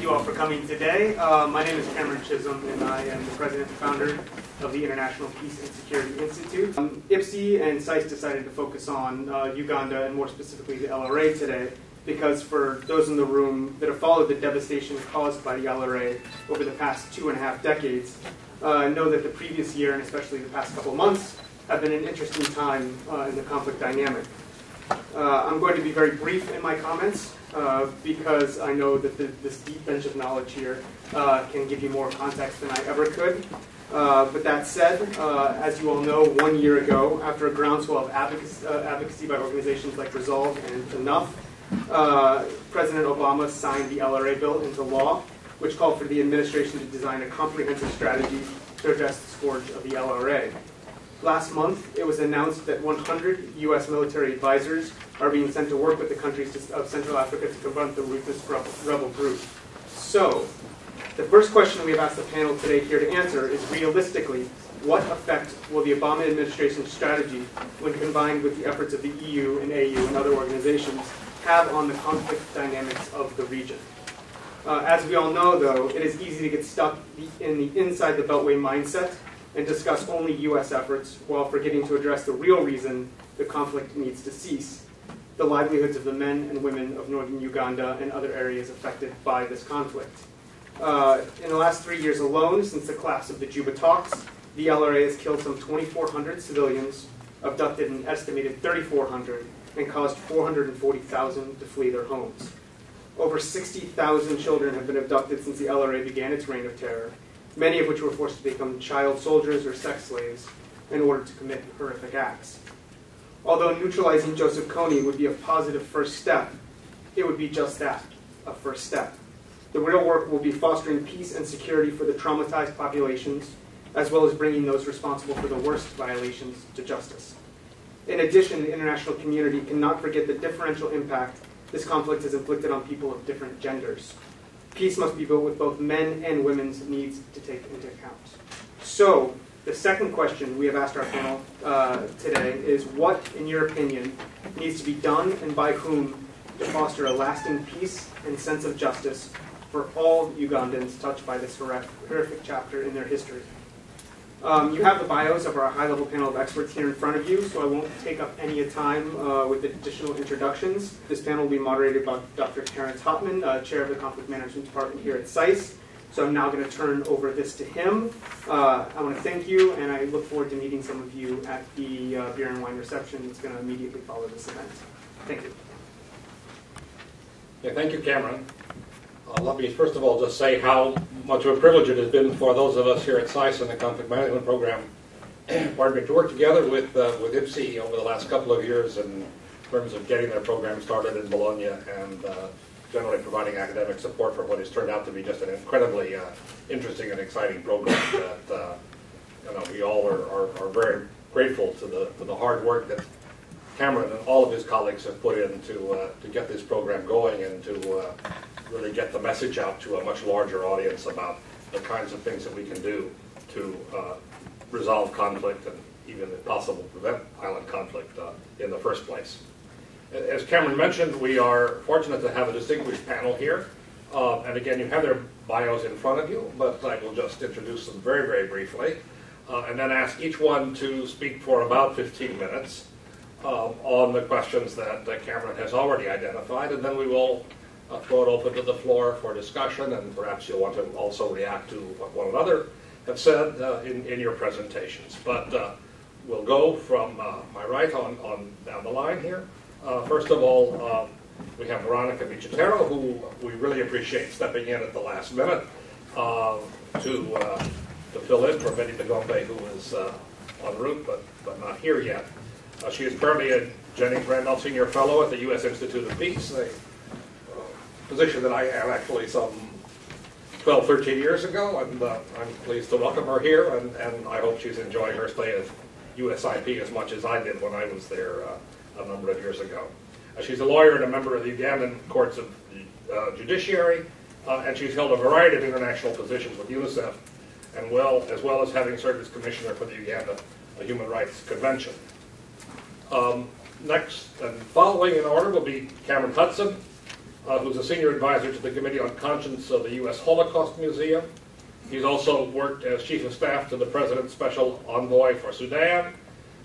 you all for coming today. My name is Cameron Chisholm, and I am the president and founder of the International Peace and Security Institute. IPSI and SICE decided to focus on Uganda, and more specifically the LRA today, because for those in the room that have followed the devastation caused by the LRA over the past 2.5 decades, know that the previous year, and especially the past couple of months, have been an interesting time in the conflict dynamic. I'm going to be very brief in my comments because I know that this deep bench of knowledge here can give you more context than I ever could. But that said, as you all know, 1 year ago, after a groundswell of advocacy by organizations like Resolve and Enough, President Obama signed the LRA bill into law, which called for the administration to design a comprehensive strategy to address the scourge of the LRA. Last month, it was announced that 100 U.S. military advisors are being sent to work with the countries of Central Africa to confront the ruthless rebel group. So, the first question we have asked the panel today here to answer is, realistically, what effect will the Obama administration's strategy, when combined with the efforts of the EU and AU and other organizations, have on the conflict dynamics of the region? As we all know, though, it is easy to get stuck in the inside the Beltway mindset and discuss only U.S. efforts while forgetting to address the real reason the conflict needs to cease: the livelihoods of the men and women of Northern Uganda and other areas affected by this conflict. In the last 3 years alone, since the collapse of the Juba talks, the LRA has killed some 2,400 civilians, abducted an estimated 3,400, and caused 440,000 to flee their homes. Over 60,000 children have been abducted since the LRA began its reign of terror, many of which were forced to become child soldiers or sex slaves in order to commit horrific acts. Although neutralizing Joseph Kony would be a positive first step, it would be just that, a first step. The real work will be fostering peace and security for the traumatized populations, as well as bringing those responsible for the worst violations to justice. In addition, the international community cannot forget the differential impact this conflict has inflicted on people of different genders. Peace must be built with both men and women's needs to take into account. So, the second question we have asked our panel today is, what, in your opinion, needs to be done and by whom to foster a lasting peace and sense of justice for all Ugandans touched by this horrific chapter in their history? You have the bios of our high-level panel of experts here in front of you, so I won't take up any time with additional introductions. This panel will be moderated by Dr. Terrence Hopman, Chair of the Conflict Management Department here at SICE. So I'm now going to turn over this to him. I want to thank you, and I look forward to meeting some of you at the beer and wine reception that's going to immediately follow this event. Thank you. Yeah, thank you, Cameron. Let me first of all just say how much of a privilege it has been for those of us here at SICE and the Conflict Management Program to work together with IPSI over the last couple of years in terms of getting their program started in Bologna and generally providing academic support for what has turned out to be just an incredibly interesting and exciting program that we all are very grateful to the hard work that Cameron and all of his colleagues have put in to get this program going and to really get the message out to a much larger audience about the kinds of things that we can do to resolve conflict and even, if possible, prevent violent conflict in the first place. As Cameron mentioned, we are fortunate to have a distinguished panel here. And again, you have their bios in front of you, but I will just introduce them very, very briefly, and then ask each one to speak for about 15 minutes on the questions that Cameron has already identified, and then we will throw it open to the floor for discussion, and perhaps you'll want to also react to what one another have said in your presentations. But we'll go from my right on down the line here. First of all, we have Veronica Bichetero, who we really appreciate stepping in at the last minute to fill in for Betty Begombe, who is en route but not here yet. She is currently a Jennings Randolph Senior Fellow at the U.S. Institute of Peace, a position that I had actually some 12, 13 years ago, and I'm pleased to welcome her here, and I hope she's enjoying her stay at USIP as much as I did when I was there a number of years ago. She's a lawyer and a member of the Ugandan Courts of Judiciary, and she's held a variety of international positions with USIP, and as well as having served as Commissioner for the Uganda Human Rights Convention. Next and following in order will be Cameron Hudson, who's a senior advisor to the Committee on Conscience of the U.S. Holocaust Museum. He's also worked as chief of staff to the President's Special Envoy for Sudan,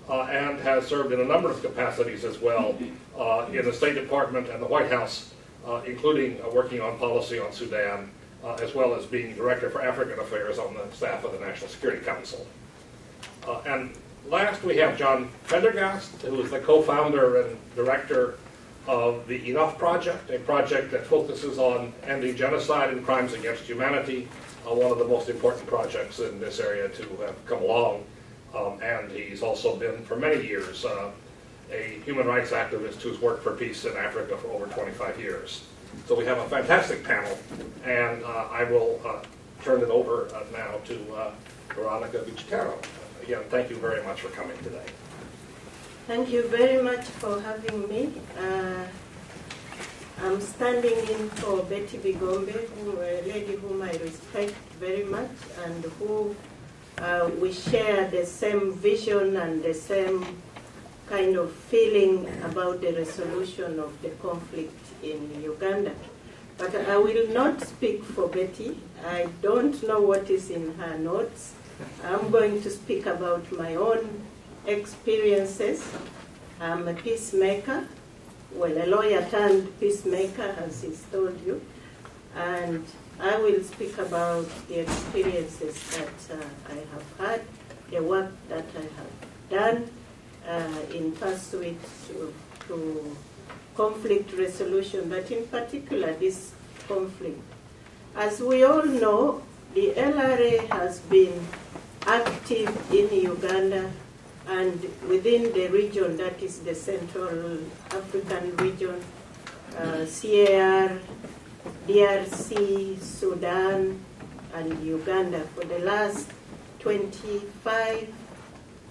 and has served in a number of capacities as well in the State Department and the White House, including working on policy on Sudan, as well as being Director for African Affairs on the staff of the National Security Council. And last we have John Prendergast, who is the co-founder and director of the Enough Project, a project that focuses on ending genocide and crimes against humanity, one of the most important projects in this area to have come along. And he's also been, for many years, a human rights activist who's worked for peace in Africa for over 25 years. So we have a fantastic panel, and I will turn it over now to Veronica Bichetero. Again, thank you very much for coming today. Thank you very much for having me. I'm standing in for Betty Bigombe, a lady whom I respect very much, and who we share the same vision and the same kind of feeling about the resolution of the conflict in Uganda. But I will not speak for Betty. I don't know what is in her notes. I'm going to speak about my own experiences. I'm a peacemaker, well, a lawyer turned peacemaker, as he's told you, and I will speak about the experiences that I have had, the work that I have done in pursuit to conflict resolution, but in particular this conflict. As we all know, the LRA has been active in Uganda and within the region, that is the Central African region, CAR, DRC, Sudan, and Uganda for the last 25,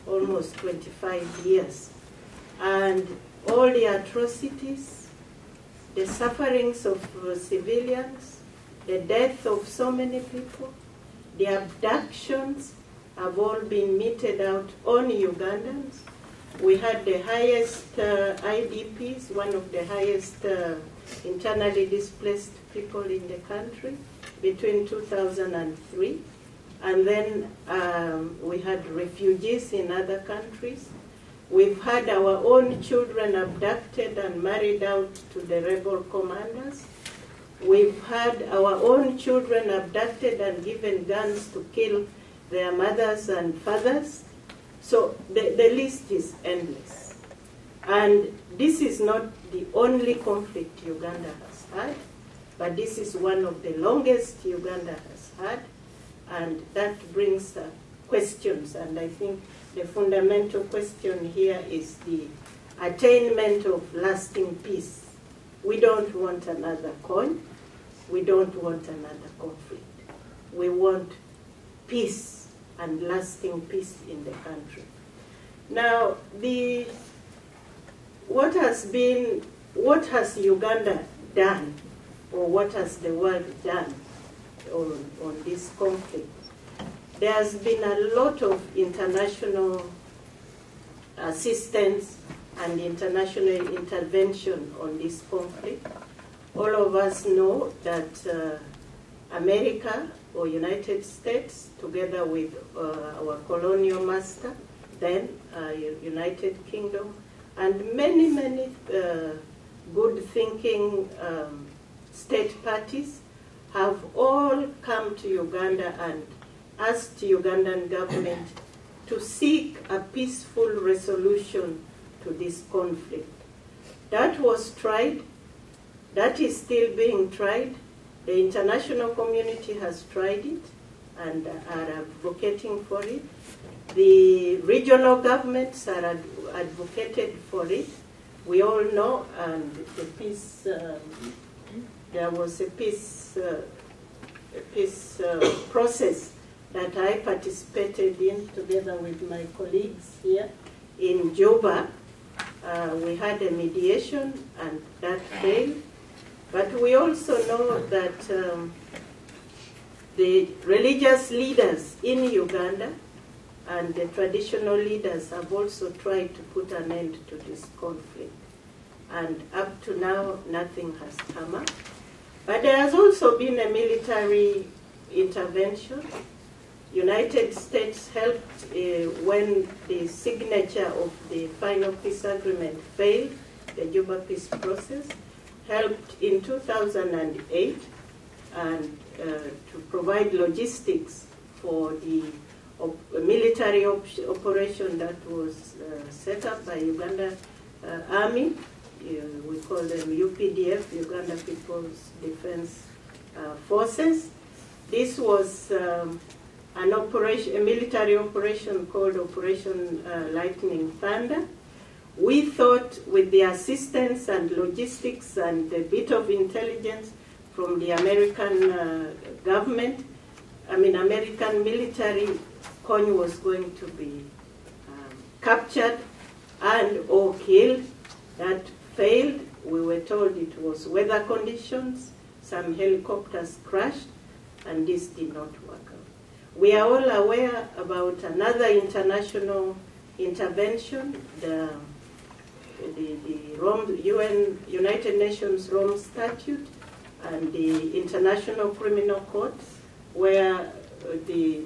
almost 25 years. And all the atrocities, the sufferings of civilians, the death of so many people, the abductions have all been meted out on Ugandans. We had the highest IDPs, one of the highest internally displaced people in the country between 2003. And then we had refugees in other countries. We've had our own children abducted and married out to the rebel commanders. We've had our own children abducted and given guns to kill their mothers and fathers. So the list is endless. And this is not the only conflict Uganda has had, but this is one of the longest Uganda has had, and that brings questions. And I think the fundamental question here is the attainment of lasting peace. We don't want another coin. We don't want another conflict. We want peace and lasting peace in the country. Now, what has Uganda done, or what has the world done on this conflict? There has been a lot of international assistance and international intervention on this conflict. All of us know that America, or United States, together with our colonial master, then United Kingdom, and many, many good-thinking state parties have all come to Uganda and asked the Ugandan government to seek a peaceful resolution to this conflict. That was tried. That is still being tried. The international community has tried it and are advocating for it. The regional governments are advocated for it. We all know, and the peace, there was a peace process that I participated in together with my colleagues here in Juba. We had a mediation and that failed. But we also know that the religious leaders in Uganda and the traditional leaders have also tried to put an end to this conflict. and up to now, nothing has come up. But there has also been a military intervention. United States helped when the signature of the final peace agreement failed, the Juba peace process, helped in 2008 and to provide logistics for the military operation that was set up by Uganda Army. We call them UPDF, Uganda People's Defense Forces. This was an operation, a military operation called Operation Lightning Thunder. We thought with the assistance and logistics and a bit of intelligence from the American government, American military, Kony was going to be captured and or killed. That failed. We were told it was weather conditions. Some helicopters crashed, and this did not work out. We are all aware about another international intervention, the United Nations Rome Statute and the International Criminal Court, where the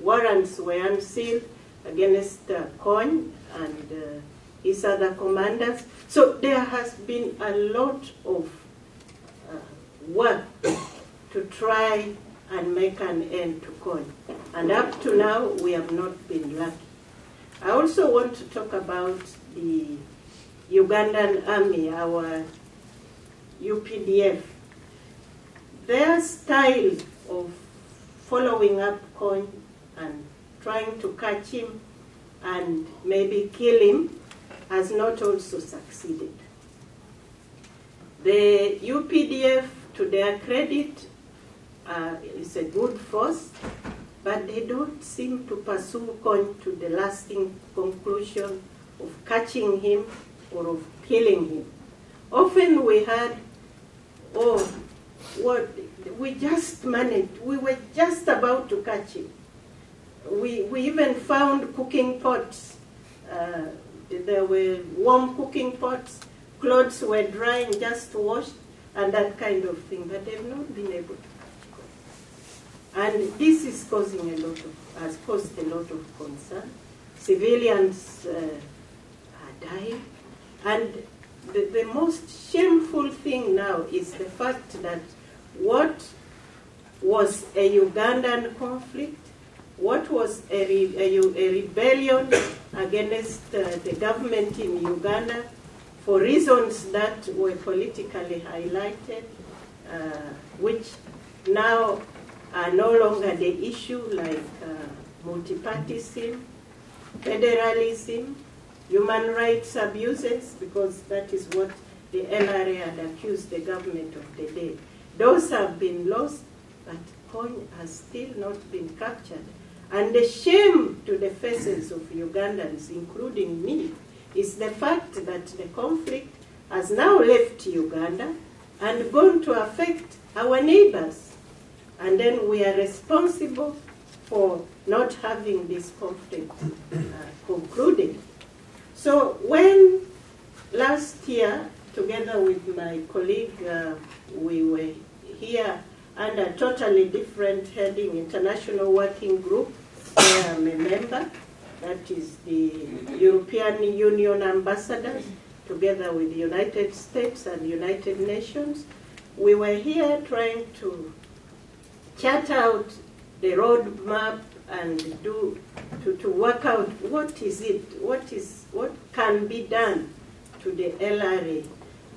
warrants were unsealed against Kony and his other commanders. So there has been a lot of work to try and make an end to Kony. And up to now, we have not been lucky. I also want to talk about the Ugandan Army, our UPDF. Their style of following up Kony and trying to catch him and maybe kill him has not also succeeded. The UPDF, to their credit, is a good force, but they don't seem to pursue Kony to the lasting conclusion of catching him or of killing him. Often we had, we just managed, we were just about to catch him. We even found cooking pots. There were warm cooking pots, clothes were drying, just washed, and that kind of thing, but they've not been able to catch Kony. And this is has caused a lot of concern. Civilians are dying, and the most shameful thing now is the fact that what was a Ugandan conflict, what was a rebellion against the government in Uganda for reasons that were politically highlighted, which now are no longer the issue, like multipartyism, federalism, human rights abuses, because that is what the LRA had accused the government of the day. Those have been lost, but Kony has still not been captured. And the shame to the faces of Ugandans, including me, is the fact that the conflict has now left Uganda and gone to affect our neighbors. And then we are responsible for not having this conflict concluded. So when last year, together with my colleague, we were here under a totally different heading, International Working Group, where I'm a member, that is the European Union ambassadors, together with the United States and United Nations. We were here trying to chart out the roadmap and to work out what can be done to the LRA.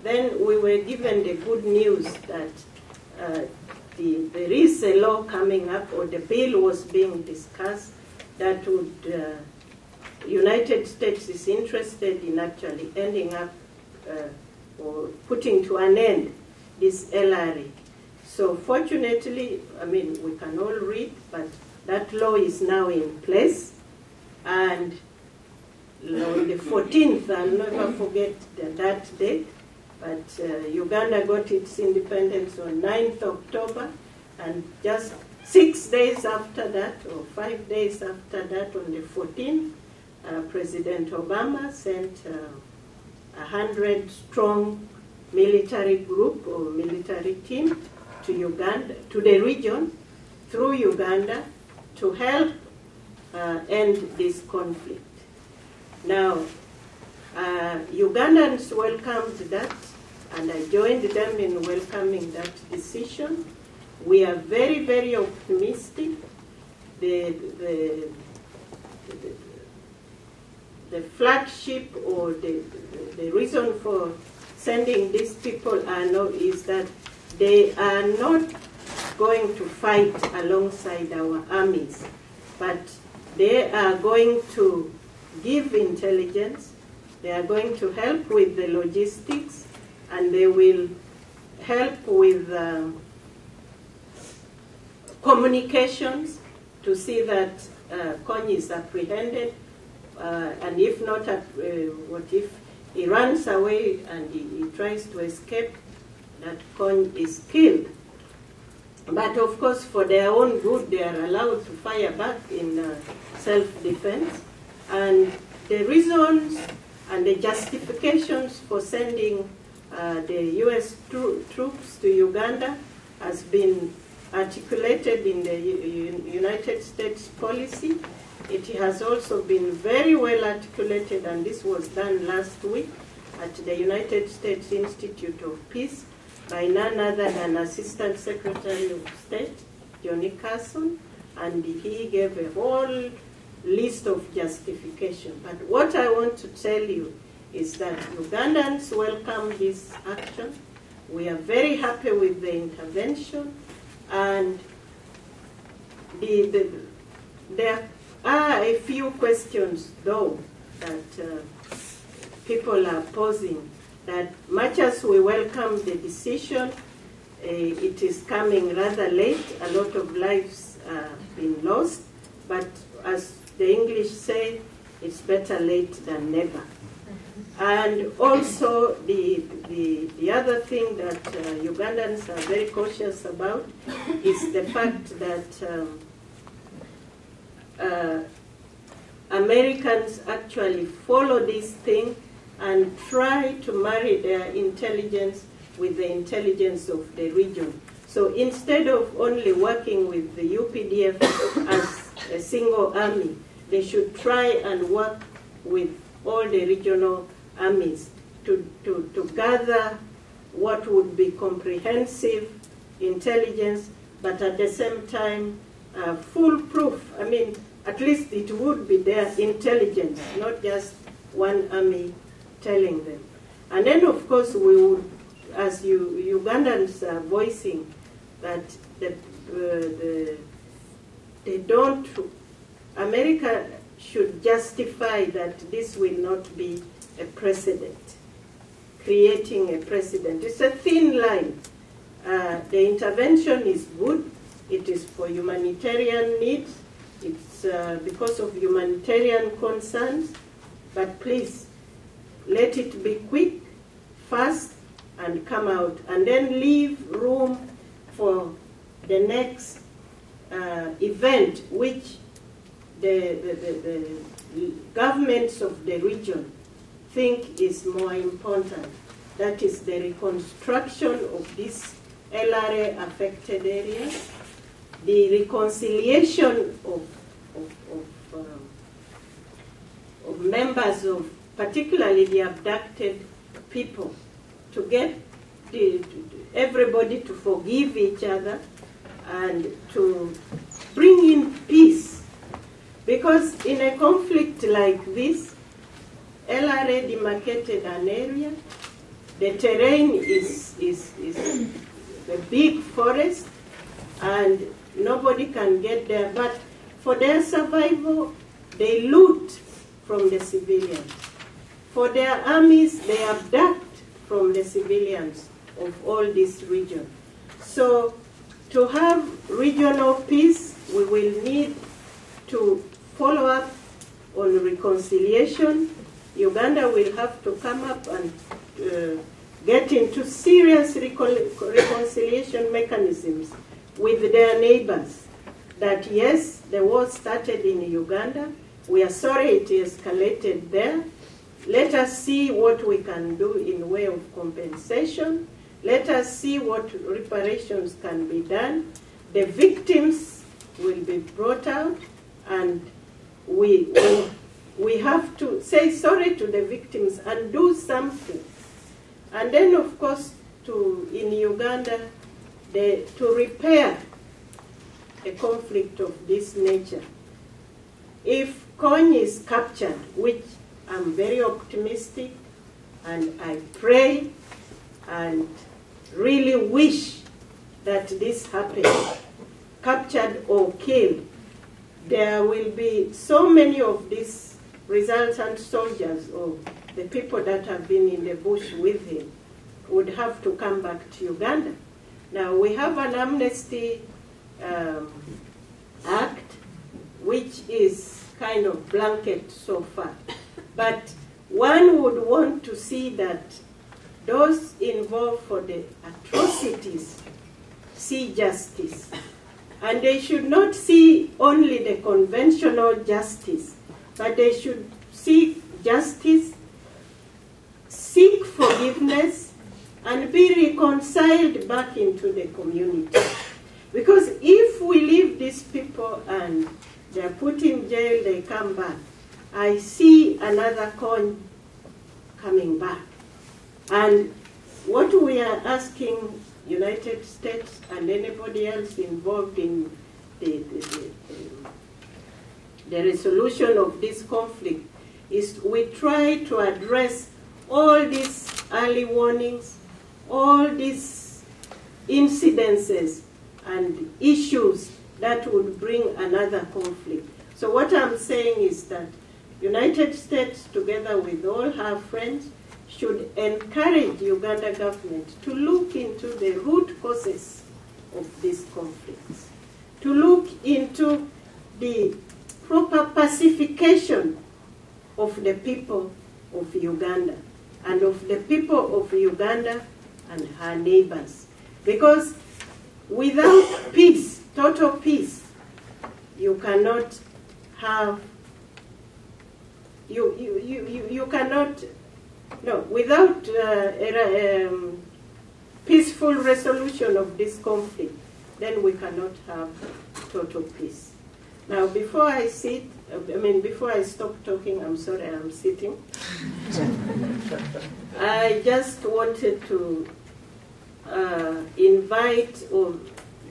Then we were given the good news that there is a law coming up, or the bill was being discussed, that would, United States is interested in actually ending up or putting to an end this LRA. So fortunately, we can all read, but that law is now in place. And on the 14th, I'll never forget that date, but Uganda got its independence on 9th October, and just 6 days after that, or 5 days after that, on the 14th, President Obama sent 100-strong military group or military team to Uganda, to the region, through Uganda, to help end this conflict. Now, Ugandans welcomed that, and I joined them in welcoming that decision. We are very, very optimistic. The flagship or the reason for sending these people is that they are not going to fight alongside our armies, but they are going to give intelligence, they are going to help with the logistics, and they will help with communications to see that Kony is apprehended, and if not, what if he runs away and he tries to escape, that Kony is killed. But of course, for their own good, they are allowed to fire back in self-defense. And the reasons and the justifications for sending the U.S. troops to Uganda has been articulated in the United States policy. It has also been very well articulated, and this was done last week at the United States Institute of Peace by none other than Assistant Secretary of State, Johnny Carson, and he gave a whole list of justification. But what I want to tell you is that Ugandans welcome this action. We are very happy with the intervention, and there are a few questions, though, that people are posing, that much as we welcome the decision, it is coming rather late. A lot of lives have been lost, but as the English say, it's better late than never. And also the other thing that Ugandans are very cautious about is the fact that Americans actually follow this thing and try to marry their intelligence with the intelligence of the region. So instead of only working with the UPDF as a single army, they should try and work with all the regional armies to gather what would be comprehensive intelligence, but at the same time foolproof. I mean, at least it would be their intelligence, not just one army telling them. And then, of course, we would, as Ugandans are voicing, that they don't, America should justify that this will not be a precedent, creating a precedent. It's a thin line. The intervention is good. It is for humanitarian needs. It's because of humanitarian concerns. But please, let it be quick, fast, and come out. And then leave room for the next event, which the governments of the region think is more important. That is the reconstruction of these LRA affected areas, the reconciliation of members of, particularly the abducted people, to get everybody to forgive each other and to bring in peace. Because in a conflict like this, LRA demarcated an area. The terrain is a big forest, and nobody can get there. But for their survival, they loot from the civilians. For their armies, they abduct from the civilians of all this region. So to have regional peace, we will need to follow up on reconciliation. Uganda will have to come up and get into serious reconciliation mechanisms with their neighbors. That yes, the war started in Uganda. We are sorry it escalated there, Let us see what we can do in way of compensation. Let us see what reparations can be done. The victims will be brought out, and we have to say sorry to the victims and do something. And then, of course, in Uganda, to repair a conflict of this nature. If Kony is captured, which I'm very optimistic, and I pray and really wish that this happens, captured or killed, there will be so many of these resultant soldiers or the people that have been in the bush with him would have to come back to Uganda. Now, we have an amnesty act, which is kind of blanket so far. But one would want to see that those involved for the atrocities see justice. And they should not see only the conventional justice, but they should seek justice, seek forgiveness, and be reconciled back into the community. Because if we leave these people and they're put in jail, they come back, I see another Kony coming back. And what we are asking United States and anybody else involved in the resolution of this conflict is we try to address all these early warnings, all these incidences and issues that would bring another conflict. So what I'm saying is that United States, together with all her friends, should encourage Uganda government to look into the root causes of these conflicts, to look into the proper pacification of the people of Uganda and of the people of Uganda and her neighbors. Because without peace, total peace, you cannot have, you cannot, no, without peaceful resolution of this conflict, then we cannot have total peace. Now, before I stop talking, I'm sorry, I'm sitting. I just wanted to invite or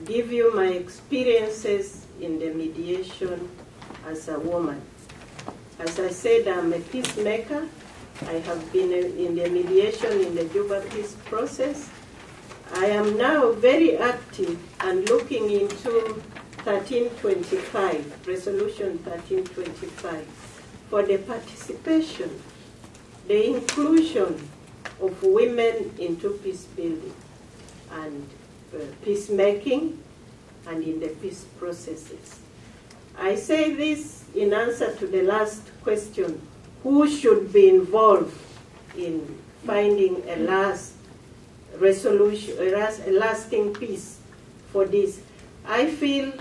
give you my experiences in the mediation as a woman. As I said, I'm a peacemaker. I have been in the mediation in the Juba peace process. I am now very active and looking into 1325, Resolution 1325, for the participation, the inclusion of women into peace building and peacemaking and in the peace processes. I say this in answer to the last question, who should be involved in finding a last resolution, a lasting peace for this. I feel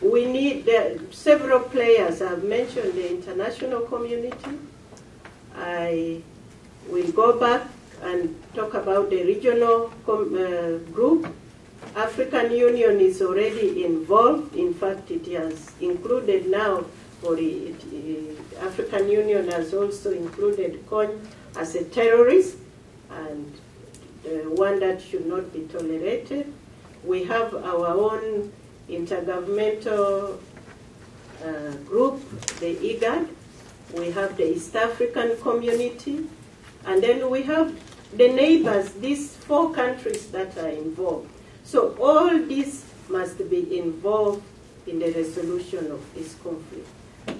we need several players. I've mentioned the international community. I will go back and talk about the regional group. African Union is already involved. In fact, it has included now, African Union has also included Kony as a terrorist and one that should not be tolerated. We have our own intergovernmental group, the IGAD. We have the East African community. And then we have the neighbors, these 4 countries that are involved. So all this must be involved in the resolution of this conflict.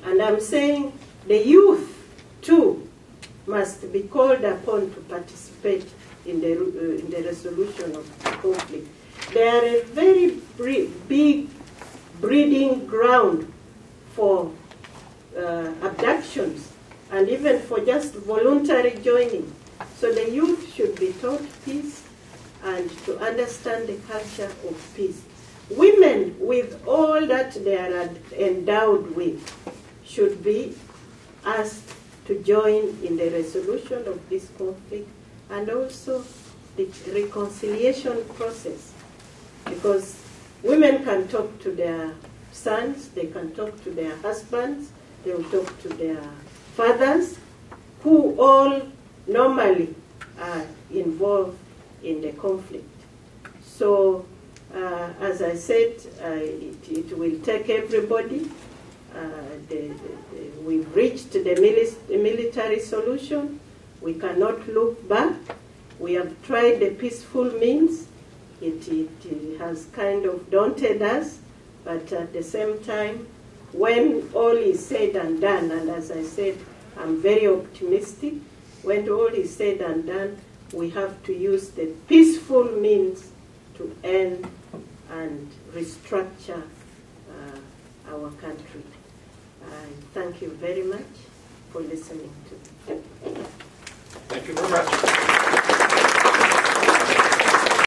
And I'm saying the youth, too, must be called upon to participate in the resolution of the conflict. They are a very big breeding ground for abductions and even for just voluntary joining. So the youth should be taught peace and to understand the culture of peace. Women, with all that they are endowed with, should be asked to join in the resolution of this conflict and also the reconciliation process. Because women can talk to their sons, they can talk to their husbands, they will talk to their fathers, who all normally are involved in the conflict. So, as I said, it will take everybody. We've reached the military solution. We cannot look back. We have tried the peaceful means. It has kind of daunted us, but at the same time, when all is said and done, and as I said, I'm very optimistic, when all is said and done, we have to use the peaceful means to end and restructure our country. Thank you very much for listening to me. Thank you very much.